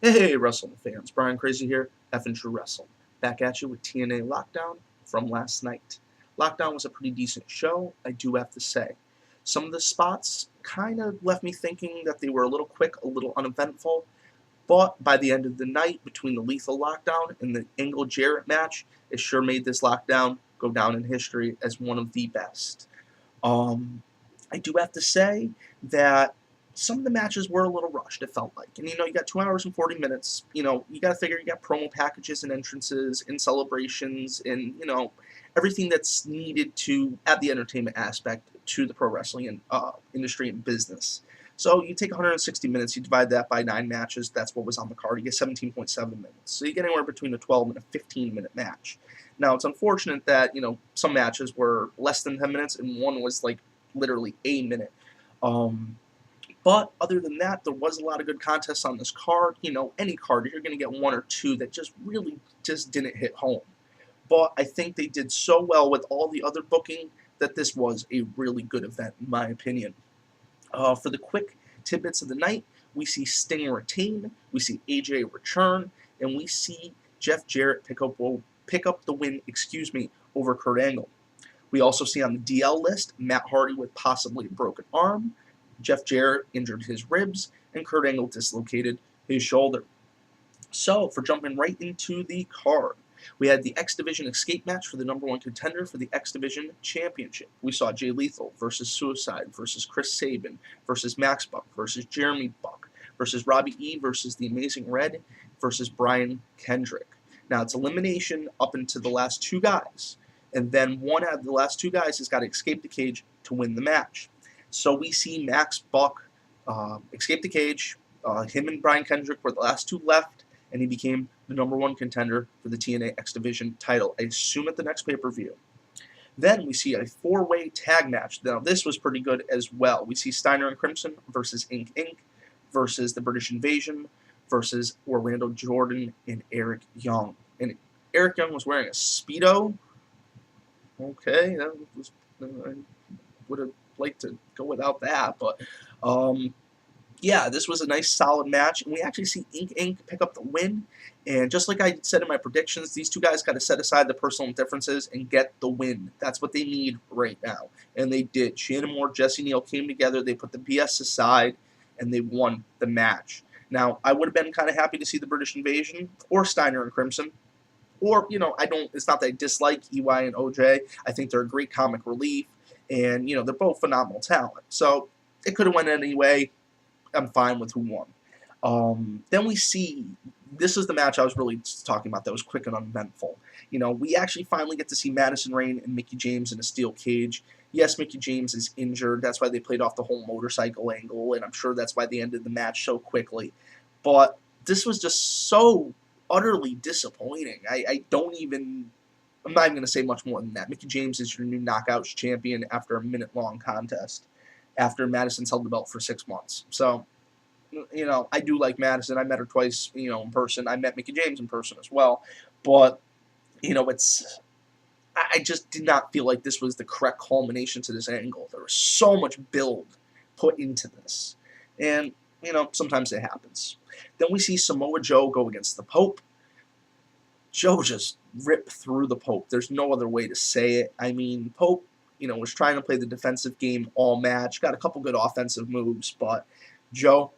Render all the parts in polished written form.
Hey, Wrestling fans, Brian Crazy here, F and True Wrestle. Back at you with TNA Lockdown from last night. Lockdown was a pretty decent show, I do have to say. Some of the spots kind of left me thinking that they were a little quick, a little uneventful, but by the end of the night, between the Lethal Lockdown and the Angle Jarrett match, it sure made this lockdown go down in history as one of the best. Um, I do have to say that some of the matches were a little rushed, it felt like. And, you got 2 hours and 40 minutes. You got to figure you got promo packages and entrances and celebrations and, everything that's needed to add the entertainment aspect to the pro wrestling industry and business. So you take 160 minutes, you divide that by 9 matches, that's what was on the card. You get 17.7 minutes. So you get anywhere between a 12 and a 15-minute match. Now, it's unfortunate that, some matches were less than 10 minutes and one was like literally a minute. But other than that, there was a lot of good contests on this card. Any card, you're going to get one or two that just really just didn't hit home. But I think they did so well with all the other booking that this was a really good event, in my opinion. For the quick tidbits of the night, we see Sting retain, we see AJ return, and we see Jeff Jarrett pick up the win, over Kurt Angle. We also see on the DL list Matt Hardy with possibly a broken arm, Jeff Jarrett injured his ribs, and Kurt Angle dislocated his shoulder. So, for jumping right into the card, we had the X Division escape match for the number 1 contender for the X Division Championship. We saw Jay Lethal versus Suicide versus Chris Sabin versus Max Buck versus Jeremy Buck versus Robbie E versus the Amazing Red versus Brian Kendrick. Now, it's elimination up into the last 2 guys, and then one out of the last 2 guys has got to escape the cage to win the match. So we see Max Buck escape the cage. Him and Brian Kendrick were the last 2 left, and he became the number 1 contender for the TNA X Division title, I assume at the next pay-per-view. Then we see a 4-way tag match. Now, this was pretty good as well. We see Steiner and Crimson versus Inc. Inc. versus the British Invasion versus Orlando Jordan and Eric Young. And Eric Young was wearing a Speedo. Okay, that was, I would have liked to go without that, but yeah, this was a nice solid match, and we actually see Inc. Inc. pick up the win. And just like I said in my predictions, these 2 guys got to set aside the personal differences and get the win. That's what they need right now, and they did. Shannon Moore, Jesse Neal came together, they put the BS aside, and they won the match. Now, I would have been kind of happy to see the British Invasion or Steiner and Crimson. Or, it's not that I dislike EY and OJ. I think they're a great comic relief, and, they're both phenomenal talent. So, it could have went any way. I'm fine with who won. Then we see, this is the match I was really talking about that was quick and uneventful. We actually finally get to see Madison Rayne and Mickie James in a steel cage. Yes, Mickie James is injured. That's why they played off the whole motorcycle angle, and I'm sure that's why they ended the match so quickly. But this was just so utterly disappointing. I'm not even going to say much more than that. Mickie James is your new Knockouts champion after a minute-long contest, after Madison's held the belt for 6 months. So, I do like Madison. I met her twice, in person. I met Mickie James in person as well. But, I just did not feel like this was the correct culmination to this angle. There was so much build put into this. And, sometimes it happens. Then we see Samoa Joe go against the Pope. Joe just ripped through the Pope. There's no other way to say it. I mean, Pope, was trying to play the defensive game all match, got a couple good offensive moves, but Joe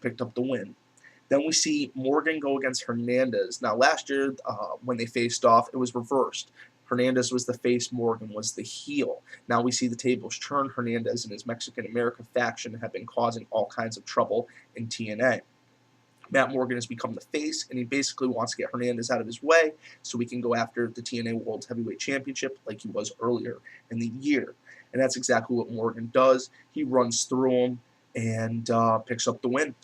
picked up the win. Then we see Morgan go against Hernandez. Now, last year, when they faced off, it was reversed. Hernandez was the face, Morgan was the heel. Now we see the tables turn. Hernandez and his Mexican-American faction have been causing all kinds of trouble in TNA. Matt Morgan has become the face, and he basically wants to get Hernandez out of his way so we can go after the TNA World Heavyweight Championship like he was earlier in the year. And that's exactly what Morgan does. He runs through him and picks up the win.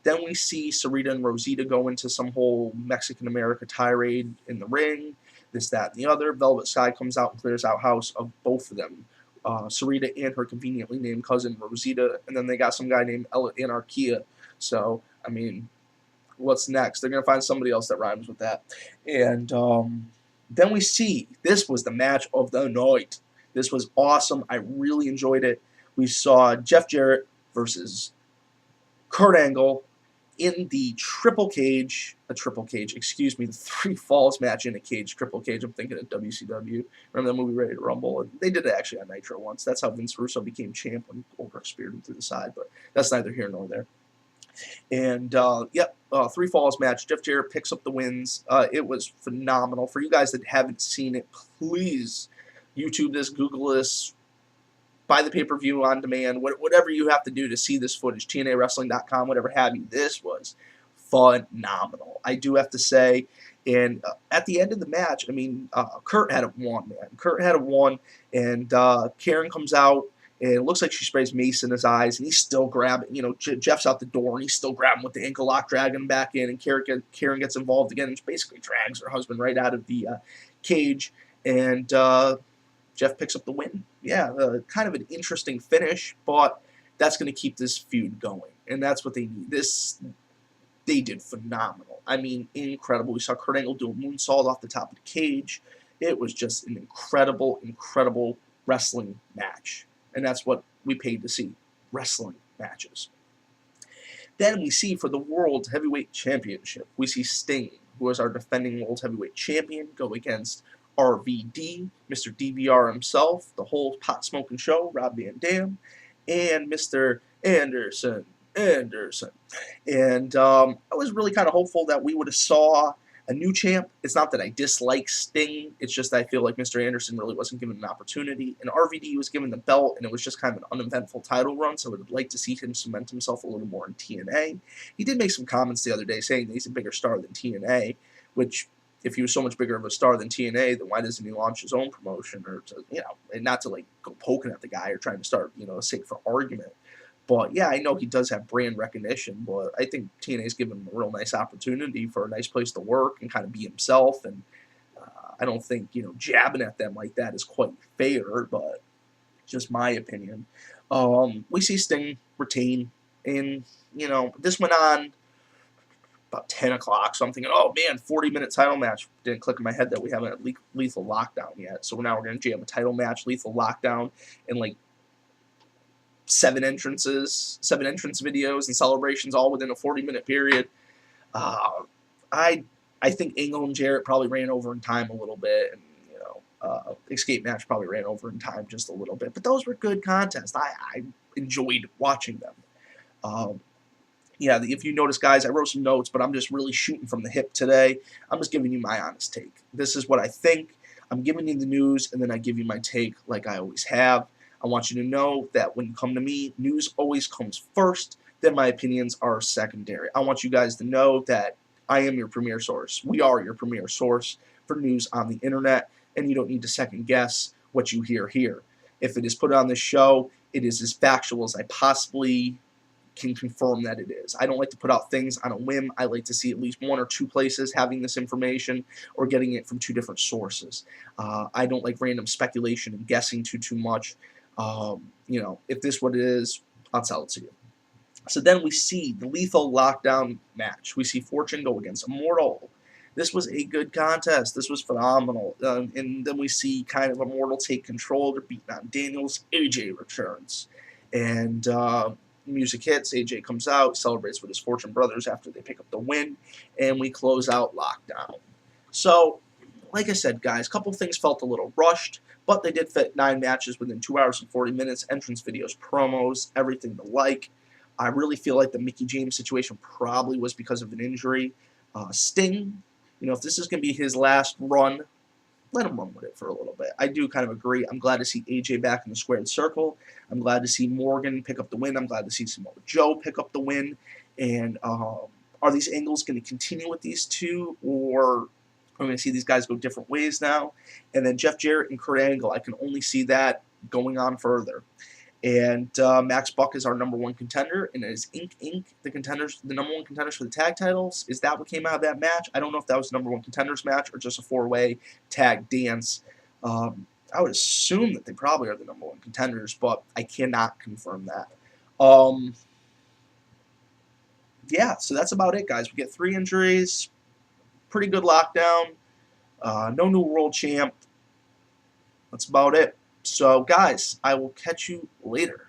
Then we see Sarita and Rosita go into some whole Mexican-America tirade in the ring, this, that, and the other. Velvet Sky comes out and clears out house of both of them. Sarita and her conveniently named cousin Rosita, and then they got some guy named Ella Anarchia. So, I mean, what's next? They're going to find somebody else that rhymes with that. And then we see, this was the match of the night. This was awesome. I really enjoyed it. We saw Jeff Jarrett versus Kurt Angle in the excuse me, the three falls match in a cage, triple cage. I'm thinking of WCW. Remember that movie Ready to Rumble? They did it actually on Nitro once. That's how Vince Russo became champ when Goldberg speared him through the side, but that's neither here nor there. And, three falls match. Jeff Jarrett picks up the wins. It was phenomenal. For you guys that haven't seen it, please YouTube this, Google this, buy the pay-per-view on demand, whatever you have to do to see this footage, TNAWrestling.com, whatever have you. This was phenomenal, I do have to say. And at the end of the match, I mean, Kurt had it won, man. Kurt had it won, and Karen comes out, and it looks like she sprays mace in his eyes, and he's still grabbing, Jeff's out the door, and he's still grabbing with the ankle lock, dragging him back in, and Karen gets involved again, and she basically drags her husband right out of the cage, and Jeff picks up the win. Yeah, kind of an interesting finish, but that's going to keep this feud going, and that's what they need. They did phenomenal. I mean, incredible. We saw Kurt Angle do a moonsault off the top of the cage. It was just an incredible, incredible wrestling match, and that's what we paid to see, wrestling matches. Then we see for the World Heavyweight Championship, we see Sting, who is our defending World Heavyweight Champion, go against RVD, Mr. DVR himself, the whole pot smoking show, Rob Van Dam, and Mr. Anderson. And I was really kind of hopeful that we would have saw a new champ. It's not that I dislike Sting, it's just I feel like Mr. Anderson really wasn't given an opportunity, and RVD was given the belt, and it was just kind of an uneventful title run, so I would like to see him cement himself a little more in TNA. He did make some comments the other day saying that he's a bigger star than TNA, which, if he was so much bigger of a star than TNA, then why doesn't he launch his own promotion, or to, and not to like go poking at the guy or trying to start, a sake for argument. But yeah, I know he does have brand recognition, but I think TNA's given him a real nice opportunity for a nice place to work and kind of be himself. And I don't think, jabbing at them like that is quite fair, but just my opinion. We see Sting retain, and, this went on about 10 o'clock, so I'm thinking, oh man, 40-minute title match. Didn't click in my head that we haven't had Lethal Lockdown yet, so now we're going to jam a title match, Lethal Lockdown, and like 7 entrance videos and celebrations all within a 40-minute period. I think Angle and Jarrett probably ran over in time a little bit, and Escape match probably ran over in time just a little bit, but those were good contests. I enjoyed watching them. If you notice, guys, I wrote some notes, but I'm just really shooting from the hip today. I'm just giving you my honest take. This is what I think. I'm giving you the news, and then I give you my take like I always have. I want you to know that when you come to me, news always comes first, then my opinions are secondary. I want you guys to know that I am your premier source. We are your premier source for news on the internet, and you don't need to second guess what you hear here. If it is put on this show, it is as factual as I possibly can confirm that it is. I don't like to put out things on a whim. I like to see at least 1 or 2 places having this information or getting it from 2 different sources. I don't like random speculation and guessing too much. If this is what it is, I'll tell it to you. So then we see the Lethal Lockdown match. We see Fortune go against Immortal. This was a good contest. This was phenomenal. And then we see kind of Immortal take control. They're beating on Daniels. AJ returns. And music hits. AJ comes out, celebrates with his Fortune brothers after they pick up the win. And we close out Lockdown. So, like I said, guys, a couple things felt a little rushed, but they did fit 9 matches within 2 hours and 40 minutes, entrance videos, promos, everything to like. I really feel like the Mickie James situation probably was because of an injury. Sting, if this is going to be his last run, let him run with it for a little bit. I do kind of agree. I'm glad to see AJ back in the squared circle. I'm glad to see Morgan pick up the win. I'm glad to see Samoa Joe pick up the win. And are these angles going to continue with these two, or I'm going to see these guys go different ways now? And then Jeff Jarrett and Kurt Angle, I can only see that going on further. And Max Buck is our #1 contender, and it is Inc. the #1 contenders for the tag titles. Is that what came out of that match? I don't know if that was the #1 contenders match or just a 4-way tag dance. I would assume that they probably are the #1 contenders, but I cannot confirm that. So that's about it, guys. We get 3 injuries, pretty good Lockdown, no new world champ. That's about it. So, guys, I will catch you later.